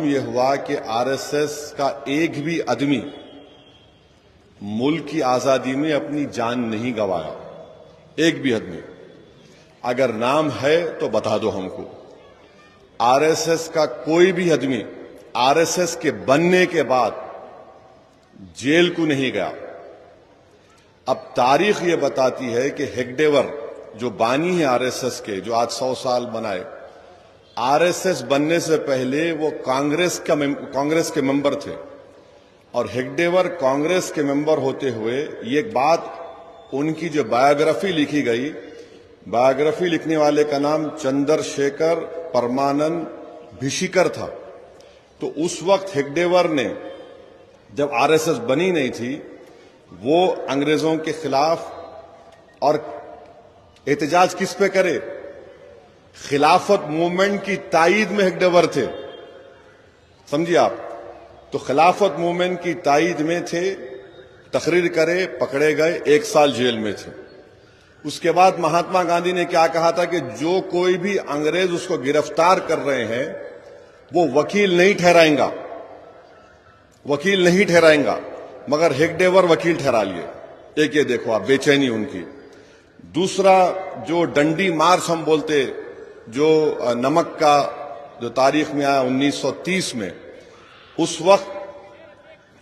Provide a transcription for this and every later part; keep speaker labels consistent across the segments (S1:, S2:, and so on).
S1: यह हुआ कि आरएसएस का एक भी आदमी मुल्क की आजादी में अपनी जान नहीं गंवाया। एक भी आदमी अगर नाम है तो बता दो हमको। आरएसएस का कोई भी आदमी आरएसएस के बनने के बाद जेल को नहीं गया। अब तारीख ये बताती है कि हेगडेवर जो बानी है आरएसएस के, जो आज 100 साल बनाए, आरएसएस बनने से पहले वो कांग्रेस के मेंबर थे और हेगडेवर कांग्रेस के मेंबर होते हुए ये बात, उनकी जो बायोग्राफी लिखी गई, बायोग्राफी लिखने वाले का नाम चंद्रशेखर परमानंद भिशिकर था। तो उस वक्त हेगडेवर ने, जब आरएसएस बनी नहीं थी, वो अंग्रेजों के खिलाफ, और एहतजाज किस पे करे, खिलाफत मूवमेंट की ताईद में हेगडेवर थे। समझिए आप, तो खिलाफत मूवमेंट की ताईद में थे, तकरीर करे, पकड़े गए, 1 साल जेल में थे। उसके बाद महात्मा गांधी ने क्या कहा था कि जो कोई भी अंग्रेज उसको गिरफ्तार कर रहे हैं वो वकील नहीं ठहराएंगा, वकील नहीं ठहराएंगा, मगर हेगडेवर वकील ठहरा लिए। एक ये देखो आप, बेचैनी उनकी। दूसरा, जो डंडी मार्च हम बोलते, जो नमक का जो तारीख में आया 1930 में, उस वक्त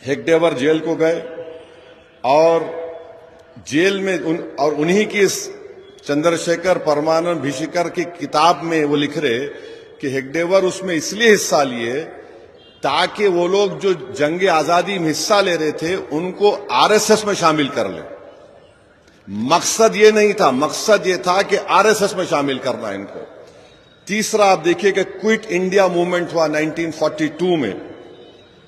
S1: हेगडेवर जेल को गए और जेल में उन्हीं की इस चंद्रशेखर परमानंद भिशिकर की किताब में वो लिख रहे कि हेगडेवर उसमें इसलिए हिस्सा लिए ताकि वो लोग जो जंगे आजादी में हिस्सा ले रहे थे उनको आरएसएस में शामिल कर ले। मकसद ये नहीं था, मकसद ये था कि आरएसएस में शामिल करना है इनको। तीसरा, आप देखिए कि क्विट इंडिया मूवमेंट हुआ 1942 में।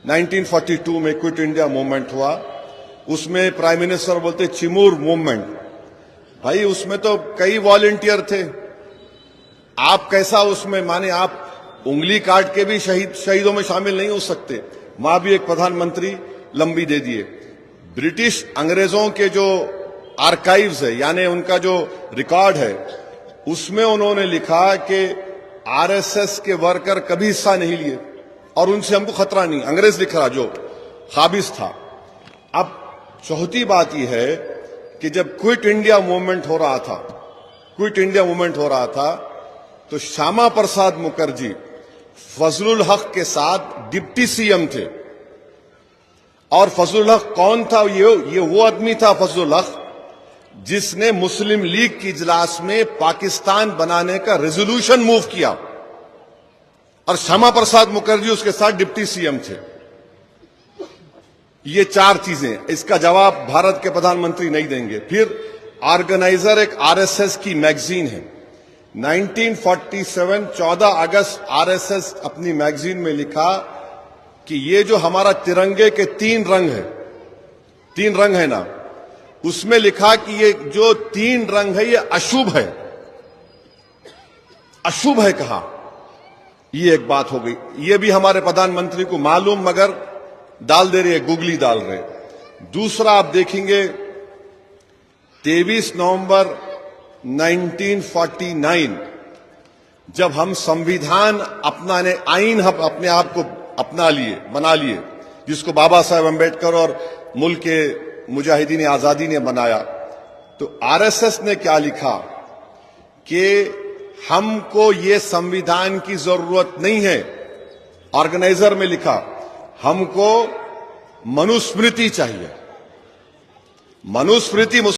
S1: 1942 में क्विट इंडिया मूवमेंट हुआ। उसमें प्राइम मिनिस्टर बोलते चिमूर मूवमेंट। भाई उसमें तो कई वॉलंटियर थे। आप कैसा उसमें, माने आप उंगली काट के भी शहीदों में शामिल नहीं हो सकते। वहां भी एक प्रधानमंत्री लंबी दे दिए। ब्रिटिश अंग्रेजों के जो आर्काइव्स है, यानी उनका जो रिकॉर्ड है, उसमें उन्होंने लिखा कि आरएसएस के वर्कर कभी हिस्सा नहीं लिए और उनसे हमको खतरा नहीं। अंग्रेज लिख रहा जो खाबिज था। अब चौथी बात यह है कि जब क्विट इंडिया मूवमेंट हो रहा था, तो श्यामा प्रसाद मुखर्जी फजलुल हक के साथ डिप्टी सीएम थे। और फजलुल हक कौन था? ये वो आदमी था फजलुल हक जिसने मुस्लिम लीग की इजलास में पाकिस्तान बनाने का रेजोल्यूशन मूव किया, और श्यामा प्रसाद मुखर्जी उसके साथ डिप्टी सीएम थे। ये 4 चीजें, इसका जवाब भारत के प्रधानमंत्री नहीं देंगे। फिर ऑर्गेनाइजर एक आरएसएस की मैगजीन है। 1947 14 अगस्त आरएसएस अपनी मैगजीन में लिखा कि ये जो हमारा तिरंगे के 3 रंग है ना, उसमें लिखा कि ये जो 3 रंग है ये अशुभ है। अशुभ है कहा, ये एक बात हो गई। ये भी हमारे प्रधानमंत्री को मालूम, मगर डाल दे रहे, गुगली डाल रहे। दूसरा, आप देखेंगे 23 नवंबर 1949 जब हम संविधान अपनाने, आईन हम अपने आप को बना लिए, जिसको बाबा साहेब अम्बेडकर और मुल्क के मुजाहिदीन आजादी ने बनाया, तो आरएसएस ने क्या लिखा कि हमको ये संविधान की जरूरत नहीं है। ऑर्गेनाइजर में लिखा हमको मनुस्मृति चाहिए। मनुस्मृति